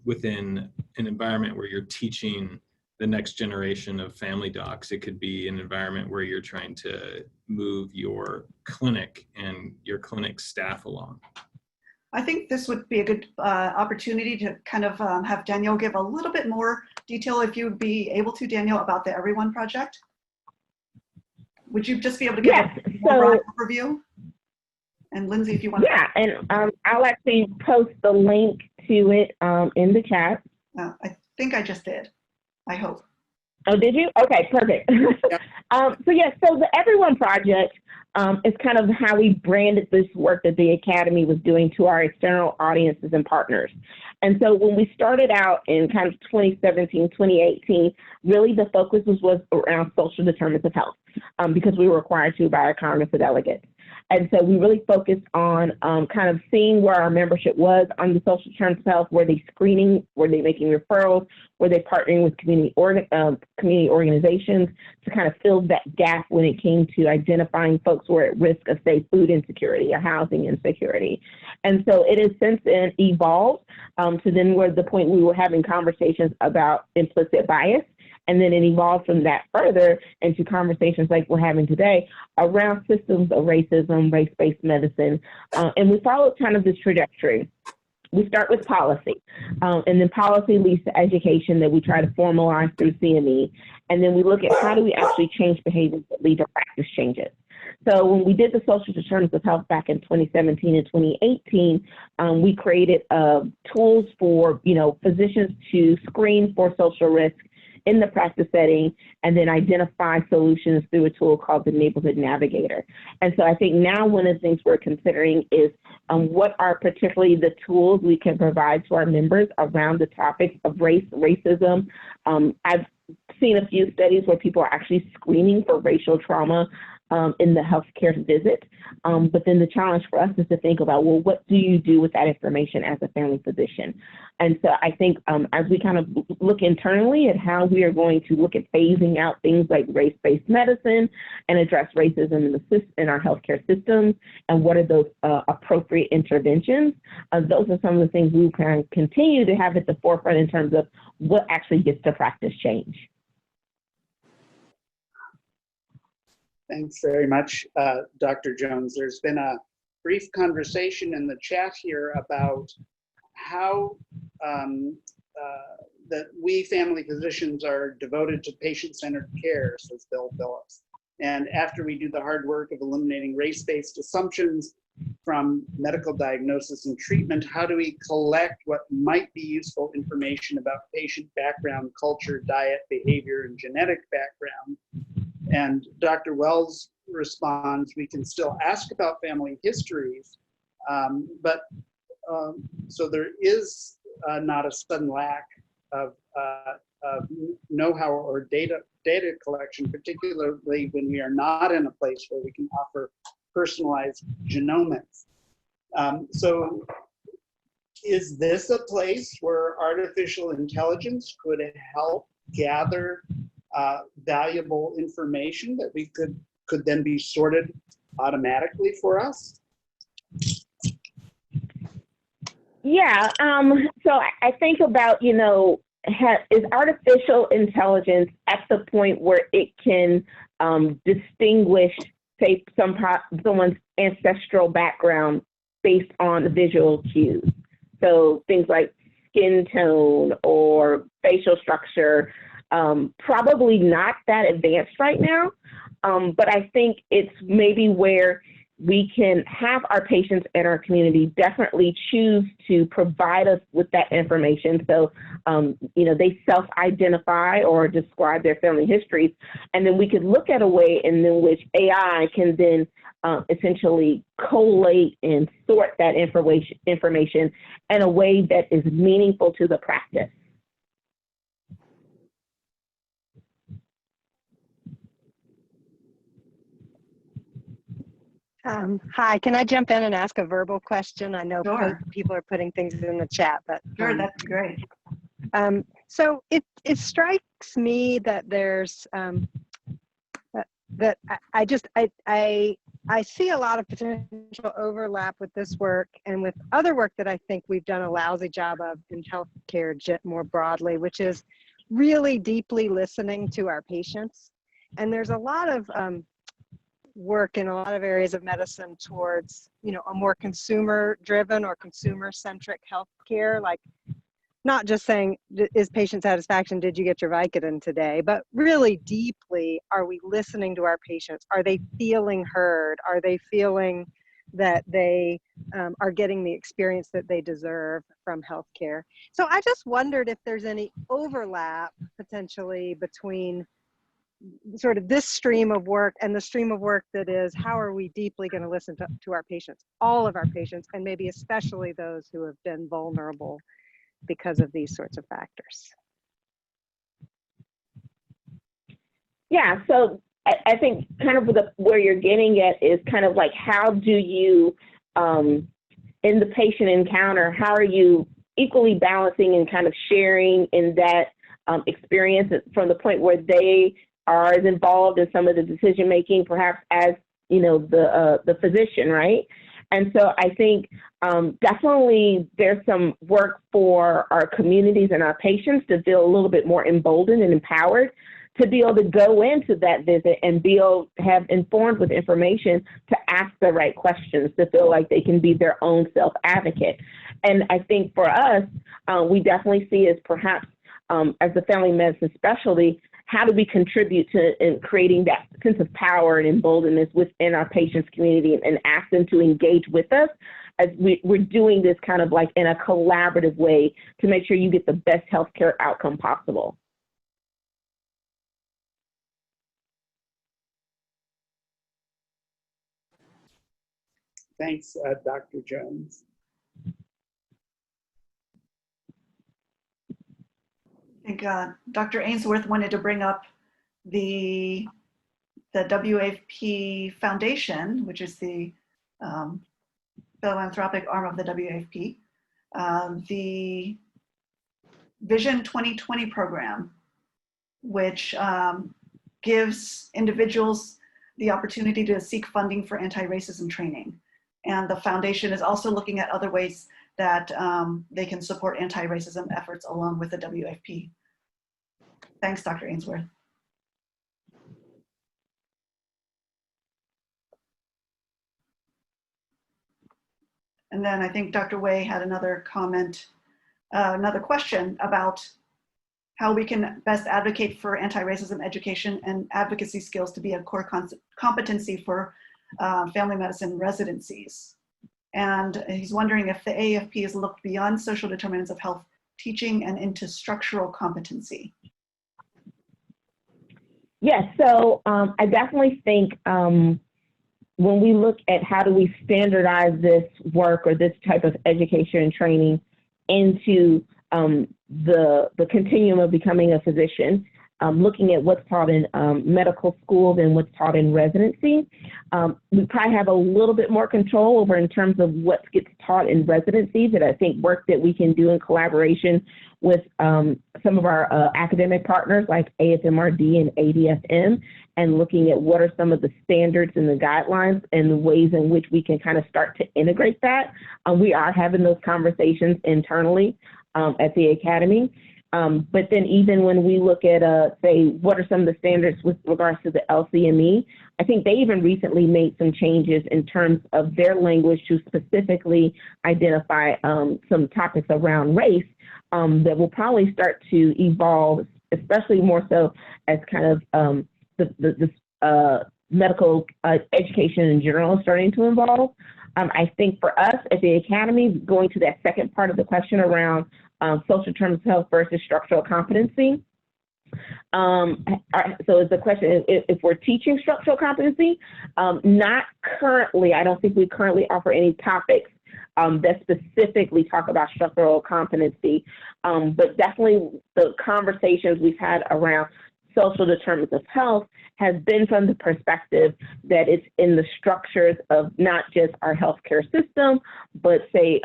within an environment where you're teaching the next generation of family docs. It could be an environment where you're trying to move your clinic and your clinic staff along. I think this would be a good opportunity to kind of have Danielle give a little bit more detail, if you would be able to, Danielle, about the Everyone Project. Would you just be able to give a more broad overview? And Lindsay, if you want to. Yeah, and I'll actually post the link to it in the chat. I think I just did. I hope. Oh, did you? Okay, perfect. So the Everyone Project is kind of how we branded this work that the Academy was doing to our external audiences and partners. And so when we started out in kind of 2017, 2018, really the focus was around social determinants of health because we were required to by our Congress of Delegates. And so we really focused on kind of seeing where our membership was on the social determinants of health. Were they screening? Were they making referrals? Were they partnering with community organizations to kind of fill that gap when it came to identifying folks who are at risk of, say, food insecurity or housing insecurity? And so it has since then evolved to then where the point we were having conversations about implicit bias. And then it evolved from that further into conversations like we're having today around systems of racism, race-based medicine. And we followed kind of this trajectory. We start with policy, and then policy leads to education that we try to formalize through CME. And then we look at how do we actually change behaviors that lead to practice changes. So when we did the social determinants of health back in 2017 and 2018, we created tools for physicians to screen for social risk in the practice setting, and then identify solutions through a tool called the Neighborhood Navigator. And so I think now one of the things we're considering is what are particularly the tools we can provide to our members around the topics of race, racism. I've seen a few studies where people are actually screening for racial trauma in the healthcare visit. But then the challenge for us is to think about, well, what do you do with that information as a family physician? And so I think as we kind of look internally at how we are going to look at phasing out things like race-based medicine and address racism in our healthcare systems, and what are those appropriate interventions, those are some of the things we can continue to have at the forefront in terms of what actually gets to practice change. Thanks very much, Dr. Jones. There's been a brief conversation in the chat here about how that we family physicians are devoted to patient-centered care, says Bill Phillips. And after we do the hard work of eliminating race-based assumptions, from medical diagnosis and treatment? How do we collect what might be useful information about patient background, culture, diet, behavior, and genetic background? And Dr. Wells responds, we can still ask about family histories, so there is not a sudden lack of know-how or data collection, particularly when we are not in a place where we can offer personalized genomics. So is this a place where artificial intelligence could help gather valuable information that we could then be sorted automatically for us? Yeah, so I think about, you know, is artificial intelligence at the point where it can distinguish, say, someone's ancestral background based on visual cues? So things like skin tone or facial structure, probably not that advanced right now, but I think it's maybe where we can have our patients and our community definitely choose to provide us with that information. So, you know, they self-identify or describe their family histories, and then we could look at a way in which AI can then essentially collate and sort that information in a way that is meaningful to the practice. Hi, can I jump in and ask a verbal question? I know Sure. people are putting things in the chat, but Sure, that'd be great. so it strikes me that there's that I see a lot of potential overlap with this work and with other work that I think we've done a lousy job of in healthcare more broadly, which is really deeply listening to our patients. And there's a lot of work in a lot of areas of medicine towards, you know, a more consumer-driven or consumer-centric healthcare, like not just saying, is patient satisfaction, did you get your Vicodin today? But really deeply, are we listening to our patients? Are they feeling heard? Are they feeling that they are getting the experience that they deserve from healthcare? So I just wondered if there's any overlap potentially between sort of this stream of work and the stream of work that is, how are we deeply going to listen to our patients, all of our patients, and maybe especially those who have been vulnerable because of these sorts of factors? Yeah, so I think kind of where you're getting at is kind of like, how do you, in the patient encounter, how are you equally balancing and kind of sharing in that experience from the point where they are as involved in some of the decision making, perhaps as, you know, the physician, right? And so I think definitely there's some work for our communities and our patients to feel a little bit more emboldened and empowered to be able to go into that visit and be able to have informed with information to ask the right questions, to feel like they can be their own self-advocate. And I think for us, we definitely see as perhaps as the family medicine specialty, how do we contribute to in creating that sense of power and emboldenedness within our patients' community and ask them to engage with us as we're doing this kind of like in a collaborative way to make sure you get the best healthcare outcome possible. Thanks, Dr. Jones. I think Dr. Ainsworth wanted to bring up the WAFP Foundation, which is the philanthropic arm of the WAFP, the Vision 2020 program, which gives individuals the opportunity to seek funding for anti-racism training. And the foundation is also looking at other ways that they can support anti-racism efforts along with the WAFP. Thanks, Dr. Ainsworth. And then I think Dr. Way had another comment, another question about how we can best advocate for anti-racism education and advocacy skills to be a core competency for family medicine residencies. And he's wondering if the AAFP has looked beyond social determinants of health teaching and into structural competency. Yes, so I definitely think when we look at how do we standardize this work or this type of education and training into the continuum of becoming a physician, looking at what's taught in medical schools and what's taught in residency, we probably have a little bit more control over in terms of what gets taught in residency, that I think work that we can do in collaboration with some of our academic partners like AFMRD and ADFM, and looking at what are some of the standards and the guidelines and the ways in which we can kind of start to integrate that. We are having those conversations internally at the Academy. But then even when we look at, say, what are some of the standards with regards to the LCME, I think they even recently made some changes in terms of their language to specifically identify some topics around race that will probably start to evolve, especially more so as kind of the medical education in general is starting to evolve. I think for us at the Academy, going to that second part of the question around social terms of health versus structural competency. So is the question, if we're teaching structural competency, not currently, I don't think we currently offer any topics that specifically talk about structural competency, but definitely the conversations we've had around social determinants of health has been from the perspective that it's in the structures of not just our healthcare system, but say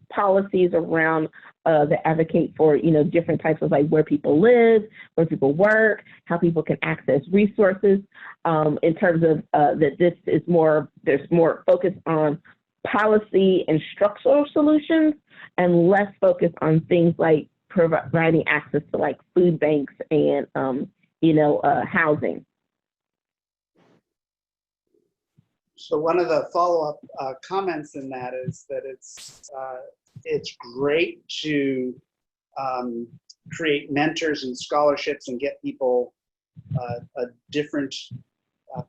policies around that advocate for, you know, different types of like where people live, where people work, how people can access resources, in terms of that this is more, there's more focus on policy and structural solutions and less focus on things like providing access to like food banks and, housing. So one of the follow-up comments in that is that it's great to create mentors and scholarships and get people a different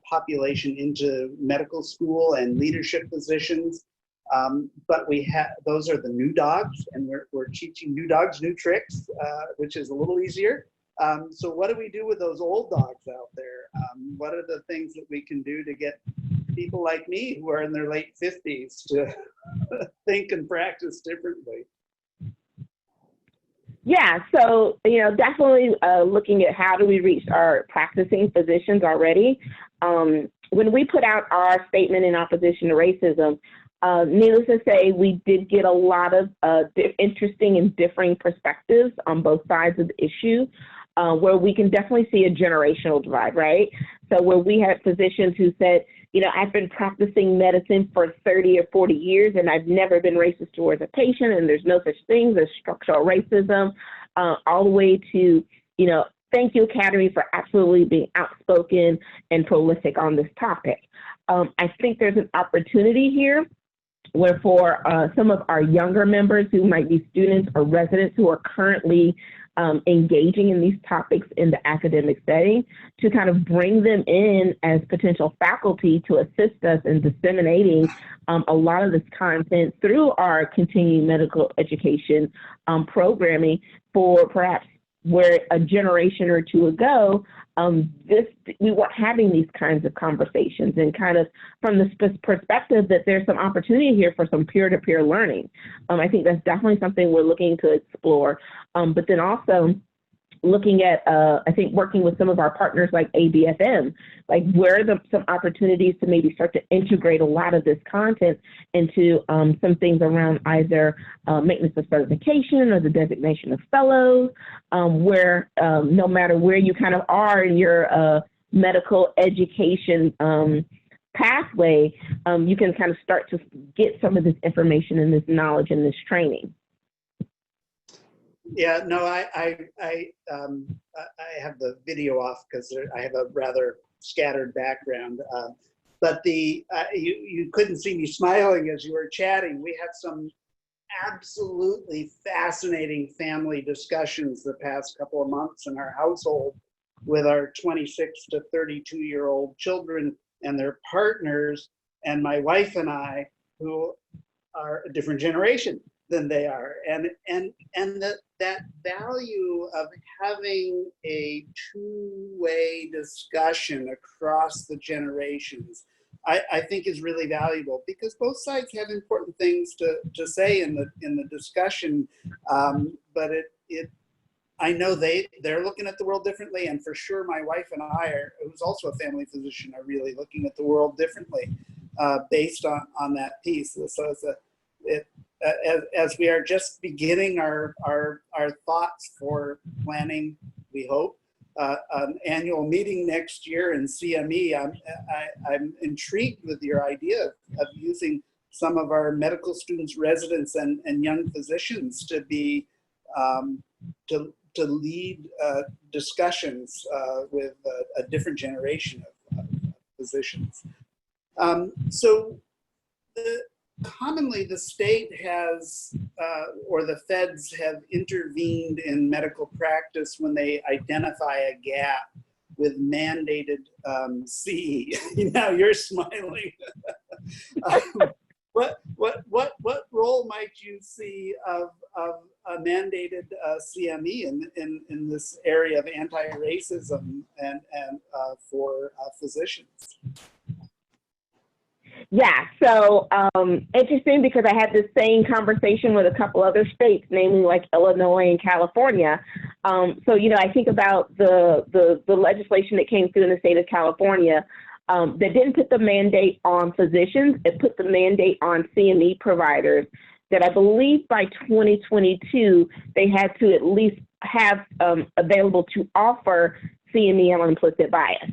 population into medical school and leadership positions. But we have, those are the new dogs, and we're teaching new dogs new tricks, which is a little easier. So what do we do with those old dogs out there? What are the things that we can do to get people like me who are in their late 50s to think and practice differently? Yeah, so, definitely looking at how do we reach our practicing physicians already. When we put out our statement in opposition to racism, needless to say, we did get a lot of interesting and differing perspectives on both sides of the issue, where we can definitely see a generational divide, right? So where we had physicians who said, I've been practicing medicine for 30 or 40 years and I've never been racist towards a patient, and there's no such thing as structural racism, all the way to, thank you, Academy, for absolutely being outspoken and prolific on this topic. I think there's an opportunity here where for some of our younger members who might be students or residents who are currently engaging in these topics in the academic setting, to kind of bring them in as potential faculty to assist us in disseminating a lot of this content through our continuing medical education programming, for perhaps where a generation or two ago, we weren't having these kinds of conversations, and kind of from the perspective that there's some opportunity here for some peer-to-peer learning. I think that's definitely something we're looking to explore. But then also looking at, I think, working with some of our partners like ABFM, like where are some opportunities to maybe start to integrate a lot of this content into some things around either maintenance of certification or the designation of fellows, where no matter where you kind of are in your medical education pathway, you can kind of start to get some of this information and this knowledge and this training. Yeah, no, I have the video off because I have a rather scattered background. But you couldn't see me smiling as you were chatting. We had some absolutely fascinating family discussions the past couple of months in our household with our 26 to 32-year-old children and their partners, and my wife and I, who are a different generation than they are, and that value of having a two-way discussion across the generations, I think is really valuable, because both sides have important things to say in the discussion, but I know they're looking at the world differently, and for sure my wife and I, who's also a family physician, are really looking at the world differently based on that piece. So as we are just beginning our thoughts for planning, we hope, an annual meeting next year in CME, I'm intrigued with your idea of using some of our medical students, residents, and young physicians to be to lead discussions with a different generation of physicians. So commonly the state has, or the feds have intervened in medical practice when they identify a gap with mandated CE. Now you're smiling. What role might you see of a mandated CME in this area of anti-racism and for physicians? Yeah, so interesting, because I had this same conversation with a couple other states, namely like Illinois and California. So, you know, I think about the legislation that came through in the state of California that didn't put the mandate on physicians. It put the mandate on CME providers that I believe by 2022, they had to at least have available to offer CME on implicit bias.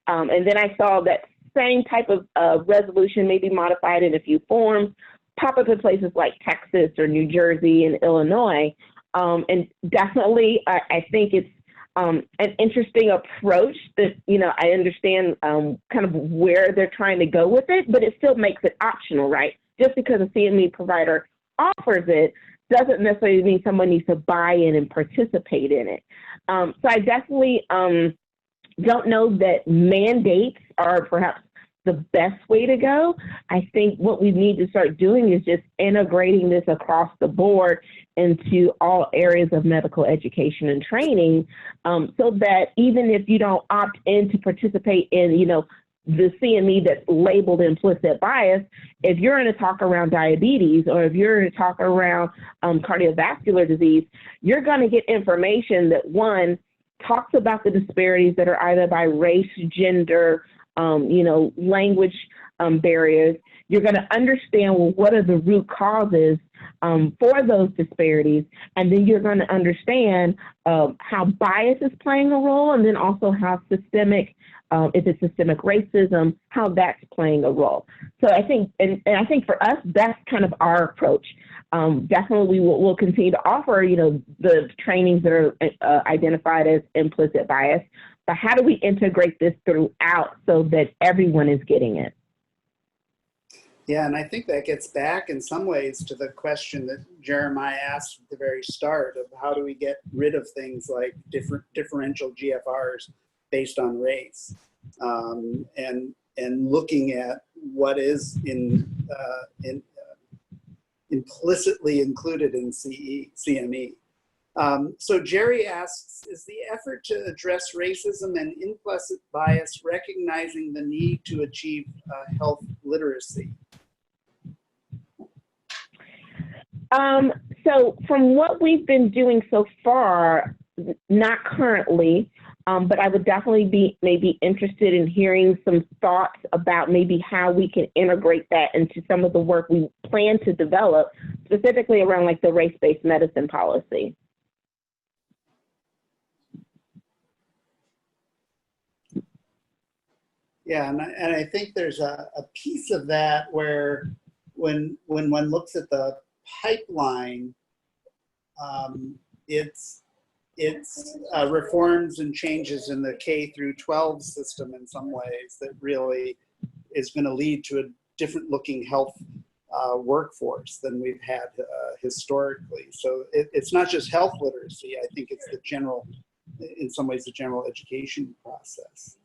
And then I saw that same type of resolution, maybe modified in a few forms, pop up in places like Texas or New Jersey and Illinois. And definitely, I think it's an interesting approach that, you know, I understand kind of where they're trying to go with it, but it still makes it optional, right? Just because a CME provider offers it doesn't necessarily mean someone needs to buy in and participate in it. So I definitely don't know that mandates are perhaps the best way to go. I think what we need to start doing is just integrating this across the board into all areas of medical education and training, so that even if you don't opt in to participate in, you know, the CME that's labeled implicit bias, if you're in a talk around diabetes, or if you're in a talk around cardiovascular disease, you're going to get information that, one, talks about the disparities that are either by race, gender, you know, language barriers. You're going to understand, well, what are the root causes for those disparities, and then you're going to understand how bias is playing a role, and then also how systemic, if it's systemic racism, how that's playing a role. So I think, and I think for us, that's kind of our approach. Definitely we'll continue to offer, you know, the trainings that are identified as implicit bias, but how do we integrate this throughout so that everyone is getting it? Yeah, and I think that gets back in some ways to the question that Jeremiah asked at the very start of how do we get rid of things like differential GFRs based on race, and looking at what is implicitly included in CME. So Jerry asks, is the effort to address racism and implicit bias recognizing the need to achieve health literacy? So from what we've been doing so far, not currently, but I would definitely be maybe interested in hearing some thoughts about maybe how we can integrate that into some of the work we plan to develop, specifically around like the race-based medicine policy. Yeah, and I think there's a piece of that where when one looks at the pipeline, it's reforms and changes in the K through 12 system in some ways that really is going to lead to a different looking health workforce than we've had historically. So it's not just health literacy. I think it's the general, in some ways, the general education process.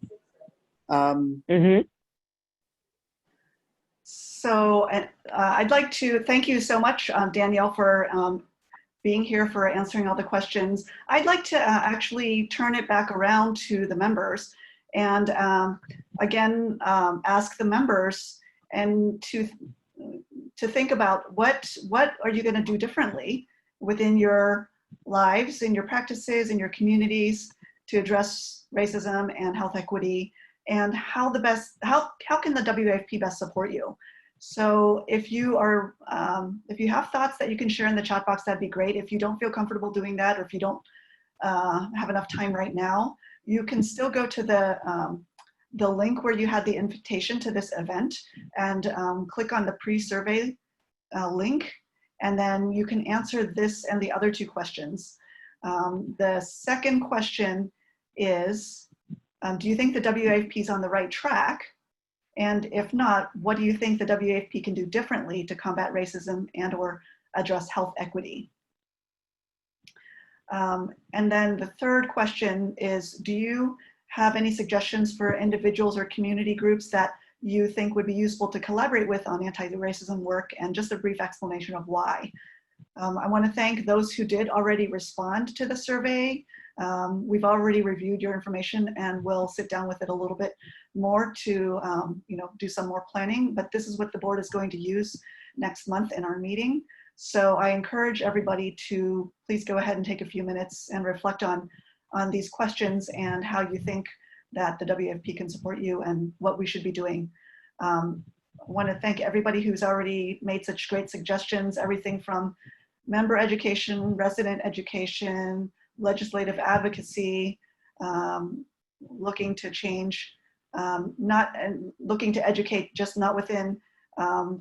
So I'd like to thank you so much, Danielle, for being here, for answering all the questions. I'd like to actually turn it back around to the members and again, ask the members and to think about what are you going to do differently within your lives, in your practices, in your communities to address racism and health equity, and how can the WAFP best support you? So if you are, if you have thoughts that you can share in the chat box, that'd be great. If you don't feel comfortable doing that, or if you don't have enough time right now, you can still go to the link where you had the invitation to this event and click on the pre-survey link, and then you can answer this and the other two questions. The second question is, do you think the WAFP is on the right track? And if not, what do you think the WAFP can do differently to combat racism and or address health equity? And then the third question is, do you have any suggestions for individuals or community groups that you think would be useful to collaborate with on anti-racism work, and just a brief explanation of why? I want to thank those who did already respond to the survey. We've already reviewed your information and we'll sit down with it a little bit more to do some more planning, but this is what the board is going to use next month in our meeting. So I encourage everybody to please go ahead and take a few minutes and reflect on these questions and how you think that the WFP can support you and what we should be doing. I want to thank everybody who's already made such great suggestions, everything from member education, resident education, legislative advocacy, looking to change, looking to educate just not within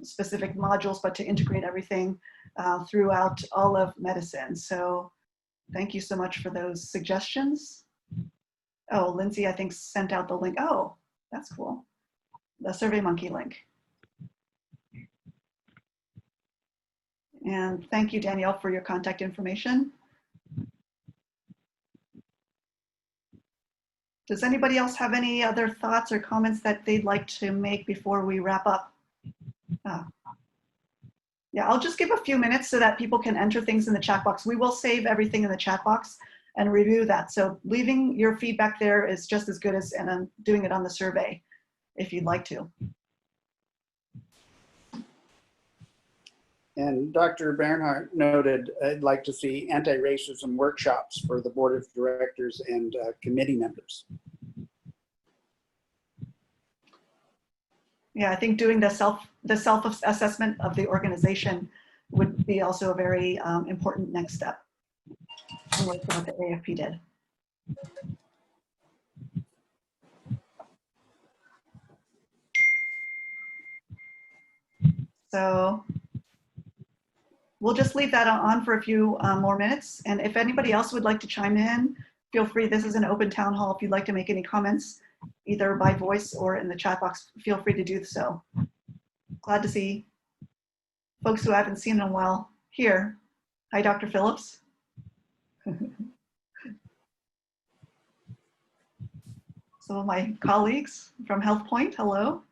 specific modules, but to integrate everything throughout all of medicine. So thank you so much for those suggestions. Oh, Lindsay, I think, sent out the link. Oh, that's cool. The SurveyMonkey link. And thank you, Danielle, for your contact information. Does anybody else have any other thoughts or comments that they'd like to make before we wrap up? Yeah, I'll just give a few minutes so that people can enter things in the chat box. We will save everything in the chat box and review that. So leaving your feedback there is just as good as doing it on the survey if you'd like to. And Dr. Bernhardt noted, I'd like to see anti-racism workshops for the board of directors and committee members. Yeah, I think doing the self-assessment of the organization would be also a very important next step, similar to what the AAFP did. So we'll just leave that on for a few more minutes. And if anybody else would like to chime in, feel free. This is an open town hall. If you'd like to make any comments, either by voice or in the chat box, feel free to do so. Glad to see folks who I haven't seen in a while here. Hi, Dr. Phillips. Some of my colleagues from Health Point, hello.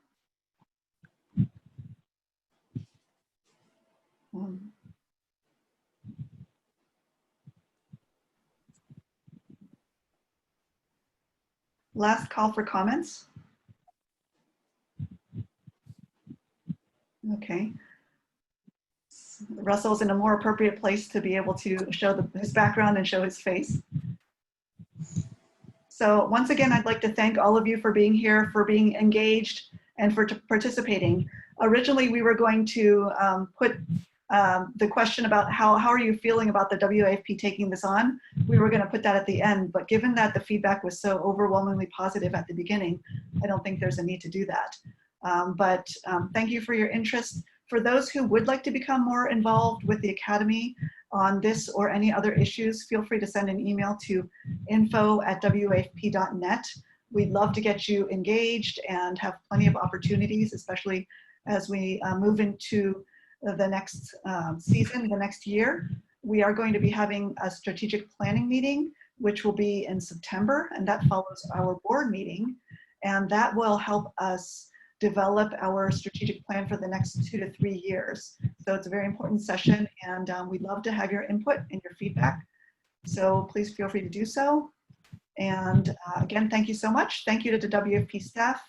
Last call for comments. Okay. Russell's in a more appropriate place to be able to show his background and show his face. So once again, I'd like to thank all of you for being here, for being engaged, and for participating. Originally, we were going to put the question about how are you feeling about the WAFP taking this on. We were going to put that at the end, but given that the feedback was so overwhelmingly positive at the beginning, I don't think there's a need to do that. But thank you for your interest. For those who would like to become more involved with the Academy on this or any other issues, feel free to send an email to info@wafp.net. We'd love to get you engaged and have plenty of opportunities, especially as we move into the next season, the next year. We are going to be having a strategic planning meeting, which will be in September, and that follows our board meeting. And that will help us develop our strategic plan for the next 2 to 3 years. So it's a very important session, and we'd love to have your input and your feedback. So please feel free to do so. And again, thank you so much. Thank you to the WFP staff.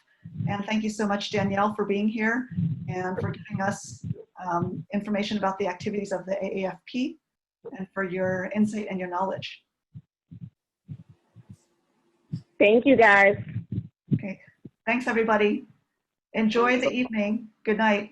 And thank you so much, Danielle, for being here and for giving us information about the activities of the AAFP and for your insight and your knowledge. Thank you, guys. Okay, thanks everybody. Enjoy the evening. Good night.